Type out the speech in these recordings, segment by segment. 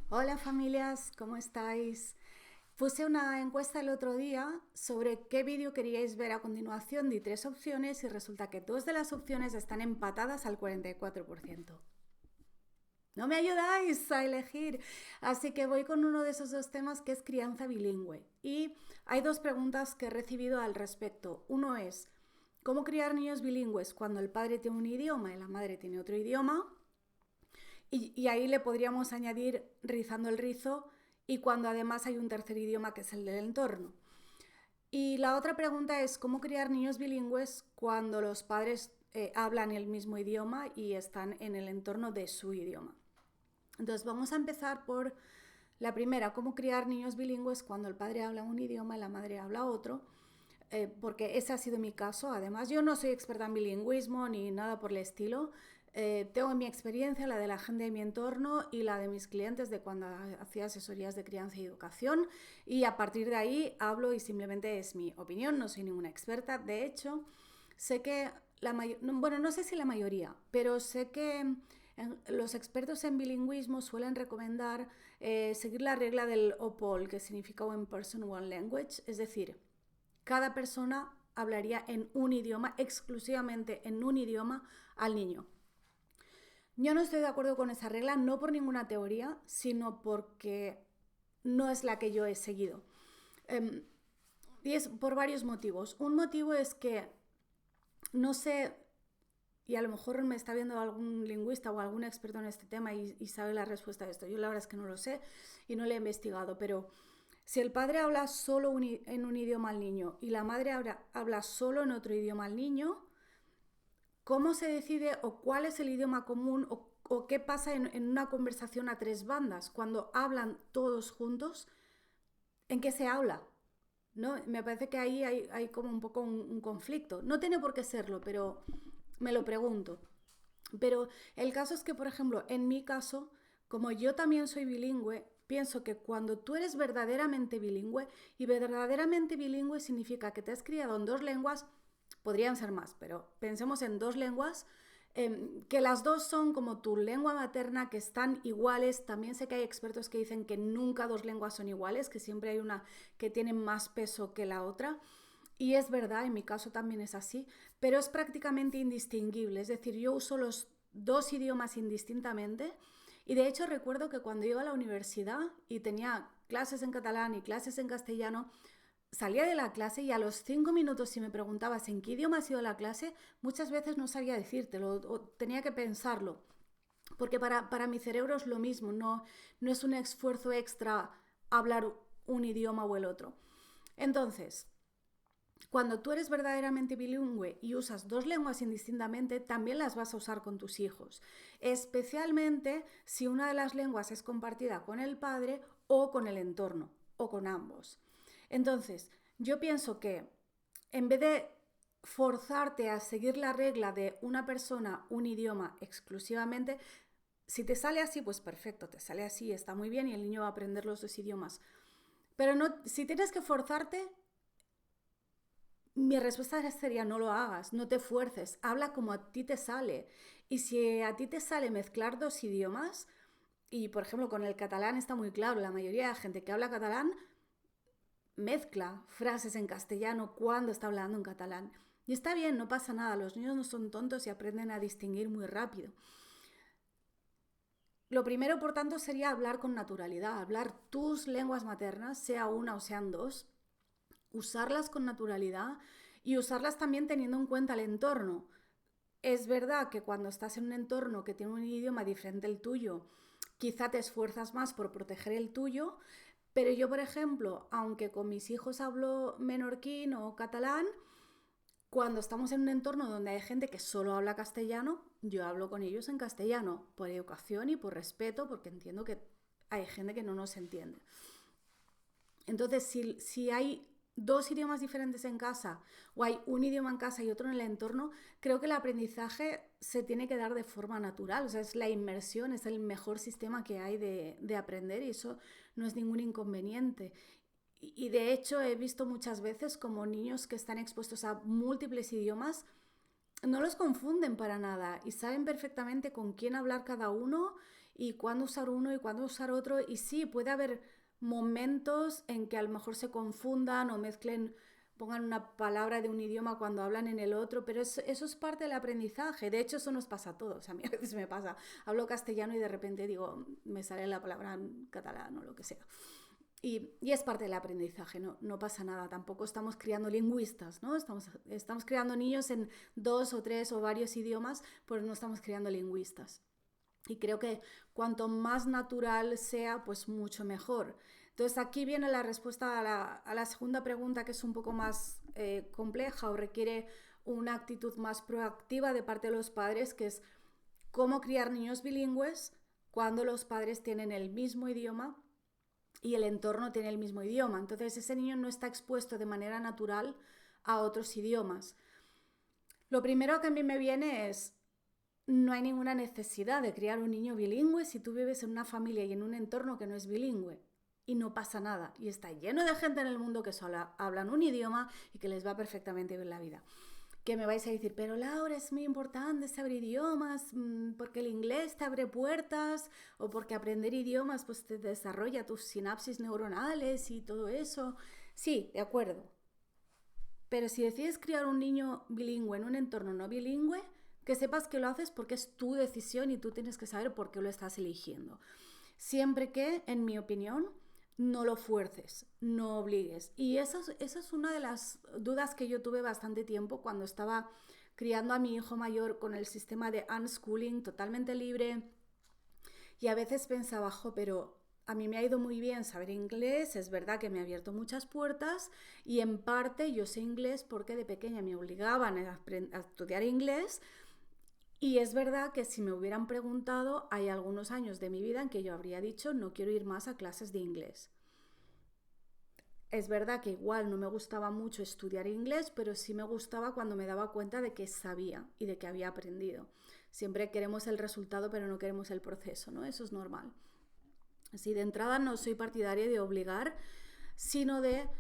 Hola familias, ¿cómo estáis? Puse una encuesta el otro día sobre qué vídeo queríais ver a continuación. Di tres opciones y resulta que dos de las opciones están empatadas al 44%. No me ayudáis a elegir, así que voy con uno de esos dos temas que es crianza bilingüe. Y hay dos preguntas que he recibido al respecto. Uno es, ¿cómo criar niños bilingües cuando el padre tiene un idioma y la madre tiene otro idioma? Y ahí le podríamos añadir rizando el rizo y cuando además hay un tercer idioma que es el del entorno. Y la otra pregunta es cómo criar niños bilingües cuando los padres hablan el mismo idioma y están en el entorno de su idioma. Entonces vamos a empezar por la primera, cómo criar niños bilingües cuando el padre habla un idioma y la madre habla otro, porque ese ha sido mi caso. Además, yo no soy experta en bilingüismo ni nada por el estilo. Tengo mi experiencia, la de la gente de mi entorno y la de mis clientes de cuando hacía asesorías de crianza y educación, y a partir de ahí hablo y simplemente es mi opinión, no soy ninguna experta. De hecho, sé que bueno, no sé si la mayoría, pero sé que los expertos en bilingüismo suelen recomendar seguir la regla del OPOL, que significa One Person, One Language, es decir, cada persona hablaría en un idioma, exclusivamente en un idioma, al niño. Yo no estoy de acuerdo con esa regla, no por ninguna teoría, sino porque no es la que yo he seguido. Y es por varios motivos. Un motivo es que no sé, y a lo mejor me está viendo algún lingüista o algún experto en este tema y sabe la respuesta a esto. Yo la verdad es que no lo sé y no lo he investigado, pero si el padre habla solo en un idioma al niño y la madre habla solo en otro idioma al niño, ¿cómo se decide o cuál es el idioma común o qué pasa en una conversación a tres bandas? Cuando hablan todos juntos, ¿en qué se habla? ¿No? Me parece que ahí hay como un poco un conflicto. No tiene por qué serlo, pero me lo pregunto. Pero el caso es que, por ejemplo, en mi caso, como yo también soy bilingüe, pienso que cuando tú eres verdaderamente bilingüe, y verdaderamente bilingüe significa que te has criado en dos lenguas, podrían ser más, pero pensemos en dos lenguas, que las dos son como tu lengua materna, que están iguales. También sé que hay expertos que dicen que nunca dos lenguas son iguales, que siempre hay una que tiene más peso que la otra. Y es verdad, en mi caso también es así, pero es prácticamente indistinguible. Es decir, yo uso los dos idiomas indistintamente. Y de hecho recuerdo que cuando iba a la universidad y tenía clases en catalán y clases en castellano, salía de la clase y a los 5 minutos, si me preguntabas en qué idioma ha sido la clase, muchas veces no sabía decírtelo o tenía que pensarlo. Porque para mi cerebro es lo mismo, no es un esfuerzo extra hablar un idioma o el otro. Entonces, cuando tú eres verdaderamente bilingüe y usas dos lenguas indistintamente, también las vas a usar con tus hijos, especialmente si una de las lenguas es compartida con el padre o con el entorno o con ambos. Entonces, yo pienso que en vez de forzarte a seguir la regla de una persona, un idioma exclusivamente, si te sale así, pues perfecto, te sale así, está muy bien y el niño va a aprender los dos idiomas. Pero no, si tienes que forzarte, mi respuesta sería no lo hagas, no te fuerces, habla como a ti te sale. Y si a ti te sale mezclar dos idiomas, y por ejemplo con el catalán está muy claro, la mayoría de la gente que habla catalán mezcla frases en castellano cuando está hablando en catalán. Y está bien, no pasa nada, los niños no son tontos y aprenden a distinguir muy rápido. Lo primero, por tanto, sería hablar con naturalidad, hablar tus lenguas maternas, sea una o sean dos, usarlas con naturalidad y usarlas también teniendo en cuenta el entorno. Es verdad que cuando estás en un entorno que tiene un idioma diferente al tuyo, quizá te esfuerzas más por proteger el tuyo, pero yo, por ejemplo, aunque con mis hijos hablo menorquín o catalán, cuando estamos en un entorno donde hay gente que solo habla castellano, yo hablo con ellos en castellano, por educación y por respeto, porque entiendo que hay gente que no nos entiende. Entonces, si hay dos idiomas diferentes en casa o hay un idioma en casa y otro en el entorno, creo que el aprendizaje se tiene que dar de forma natural. O sea, es la inmersión, es el mejor sistema que hay de aprender y eso no es ningún inconveniente. Y de hecho he visto muchas veces como niños que están expuestos a múltiples idiomas no los confunden para nada y saben perfectamente con quién hablar cada uno y cuándo usar uno y cuándo usar otro. Y sí, puede haber momentos en que a lo mejor se confundan o mezclen, pongan una palabra de un idioma cuando hablan en el otro, pero eso es parte del aprendizaje. De hecho, eso nos pasa a todos. A mí a veces me pasa, hablo castellano y de repente digo, me sale la palabra en catalán o lo que sea. Y es parte del aprendizaje, no pasa nada. Tampoco estamos criando lingüistas, ¿no? Estamos creando niños en 2 o 3 o varios idiomas, pues no estamos creando lingüistas. Y creo que cuanto más natural sea, pues mucho mejor. Entonces aquí viene la respuesta a la segunda pregunta, que es un poco más compleja o requiere una actitud más proactiva de parte de los padres, que es cómo criar niños bilingües cuando los padres tienen el mismo idioma y el entorno tiene el mismo idioma. Entonces ese niño no está expuesto de manera natural a otros idiomas. Lo primero que a mí me viene es, no hay ninguna necesidad de criar un niño bilingüe si tú vives en una familia y en un entorno que no es bilingüe. Y no pasa nada. Y está lleno de gente en el mundo que solo hablan un idioma y que les va perfectamente bien la vida. Que me vais a decir, pero Laura, es muy importante saber idiomas, porque el inglés te abre puertas, o porque aprender idiomas pues te desarrolla tus sinapsis neuronales y todo eso. Sí, de acuerdo. Pero si decides criar un niño bilingüe en un entorno no bilingüe, que sepas que lo haces porque es tu decisión y tú tienes que saber por qué lo estás eligiendo. Siempre que, en mi opinión, no lo fuerces, no obligues. Y esa es una de las dudas que yo tuve bastante tiempo cuando estaba criando a mi hijo mayor con el sistema de unschooling totalmente libre. Y a veces pensaba, pero a mí me ha ido muy bien saber inglés, es verdad que me ha abierto muchas puertas y en parte yo sé inglés porque de pequeña me obligaban a estudiar inglés. Y es verdad que si me hubieran preguntado, hay algunos años de mi vida en que yo habría dicho no quiero ir más a clases de inglés. Es verdad que igual no me gustaba mucho estudiar inglés, pero sí me gustaba cuando me daba cuenta de que sabía y de que había aprendido. Siempre queremos el resultado, pero no queremos el proceso, ¿no? Eso es normal. Así de entrada no soy partidaria de obligar, sino de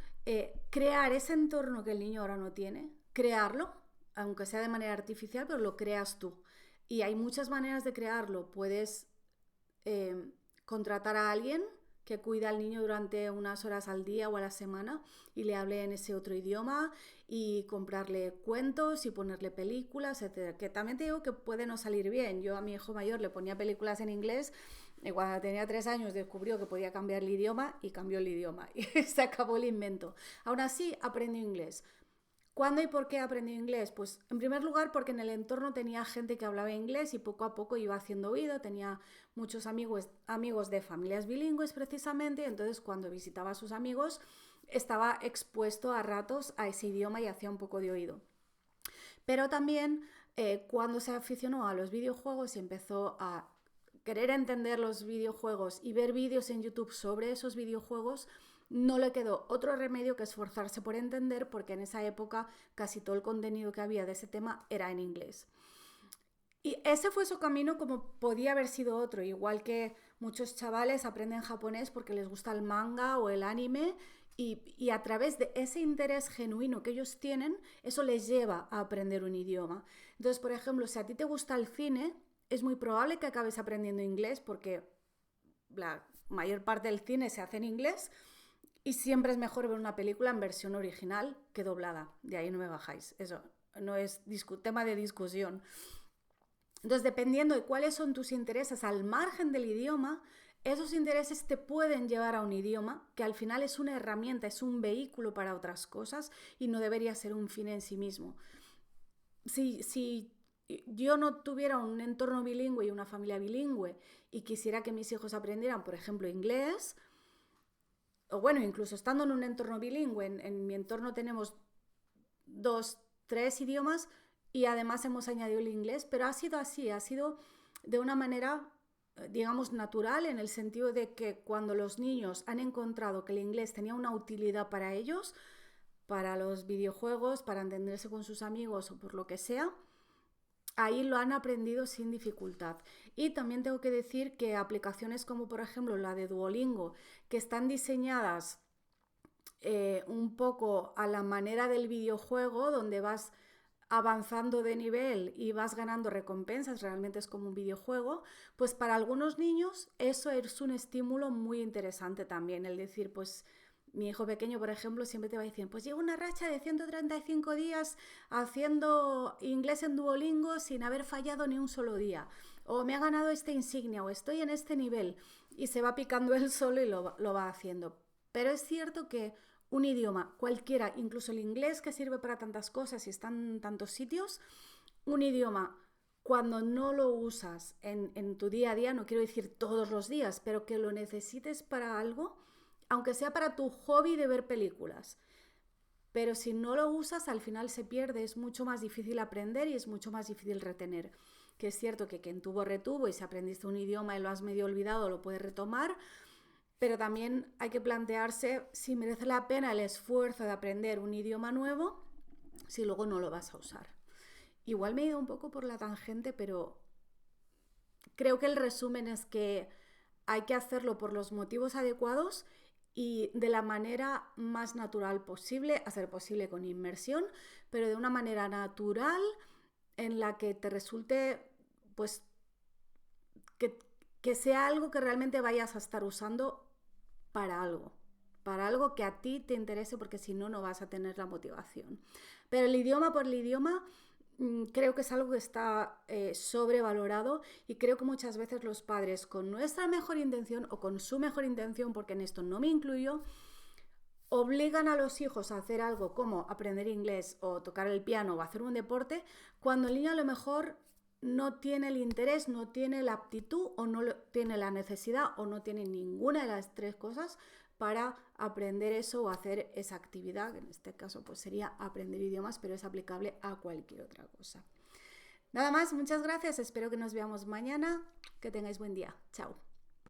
crear ese entorno que el niño ahora no tiene, crearlo, aunque sea de manera artificial, pero lo creas tú. Y hay muchas maneras de crearlo. Puedes contratar a alguien que cuida al niño durante unas horas al día o a la semana y le hable en ese otro idioma y comprarle cuentos y ponerle películas, etcétera. Que también te digo que puede no salir bien. Yo a mi hijo mayor le ponía películas en inglés y cuando tenía 3 años descubrió que podía cambiar el idioma y cambió el idioma y se acabó el invento. Aún así aprendió inglés. ¿Cuándo y por qué aprendí inglés? Pues en primer lugar porque en el entorno tenía gente que hablaba inglés y poco a poco iba haciendo oído, tenía muchos amigos de familias bilingües precisamente, entonces cuando visitaba a sus amigos estaba expuesto a ratos a ese idioma y hacía un poco de oído. Pero también cuando se aficionó a los videojuegos y empezó a querer entender los videojuegos y ver vídeos en YouTube sobre esos videojuegos, no le quedó otro remedio que esforzarse por entender, porque en esa época casi todo el contenido que había de ese tema era en inglés. Y ese fue su camino, como podía haber sido otro, igual que muchos chavales aprenden japonés porque les gusta el manga o el anime y a través de ese interés genuino que ellos tienen, eso les lleva a aprender un idioma. Entonces, por ejemplo, si a ti te gusta el cine, es muy probable que acabes aprendiendo inglés porque la mayor parte del cine se hace en inglés y siempre es mejor ver una película en versión original que doblada. De ahí no me bajáis. Eso no es tema de discusión. Entonces, dependiendo de cuáles son tus intereses al margen del idioma, esos intereses te pueden llevar a un idioma que al final es una herramienta, es un vehículo para otras cosas y no debería ser un fin en sí mismo. Si yo no tuviera un entorno bilingüe y una familia bilingüe y quisiera que mis hijos aprendieran, por ejemplo, inglés, o bueno, incluso estando en un entorno bilingüe, en mi entorno tenemos 2, 3 idiomas y además hemos añadido el inglés, pero ha sido así, ha sido de una manera, digamos, natural, en el sentido de que cuando los niños han encontrado que el inglés tenía una utilidad para ellos, para los videojuegos, para entenderse con sus amigos o por lo que sea, ahí lo han aprendido sin dificultad. Y también tengo que decir que aplicaciones como por ejemplo la de Duolingo, que están diseñadas un poco a la manera del videojuego, donde vas avanzando de nivel y vas ganando recompensas, realmente es como un videojuego, pues para algunos niños eso es un estímulo muy interesante también, el decir, pues mi hijo pequeño, por ejemplo, siempre te va a decir, pues llevo una racha de 135 días haciendo inglés en Duolingo sin haber fallado ni un solo día, o me ha ganado esta insignia, o estoy en este nivel, y se va picando él solo y lo va haciendo. Pero es cierto que un idioma, cualquiera, incluso el inglés que sirve para tantas cosas y está en tantos sitios, un idioma cuando no lo usas en tu día a día, no quiero decir todos los días, pero que lo necesites para algo, aunque sea para tu hobby de ver películas. Pero si no lo usas, al final se pierde, es mucho más difícil aprender y es mucho más difícil retener. Que es cierto que quien tuvo retuvo y si aprendiste un idioma y lo has medio olvidado, lo puedes retomar, pero también hay que plantearse si merece la pena el esfuerzo de aprender un idioma nuevo si luego no lo vas a usar. Igual me he ido un poco por la tangente, pero creo que el resumen es que hay que hacerlo por los motivos adecuados y de la manera más natural posible, a ser posible con inmersión, pero de una manera natural en la que te resulte, pues, que, que sea algo que realmente vayas a estar usando para algo, para algo que a ti te interese, porque si no, no vas a tener la motivación. Pero el idioma por el idioma creo que es algo que está sobrevalorado y creo que muchas veces los padres con nuestra mejor intención o con su mejor intención, porque en esto no me incluyo, obligan a los hijos a hacer algo como aprender inglés o tocar el piano o hacer un deporte cuando el niño a lo mejor no tiene el interés, no tiene la aptitud o no tiene la necesidad o no tiene ninguna de las tres cosas para aprender eso o hacer esa actividad, que en este caso pues sería aprender idiomas, pero es aplicable a cualquier otra cosa. Nada más, muchas gracias, espero que nos veamos mañana, que tengáis buen día, chao.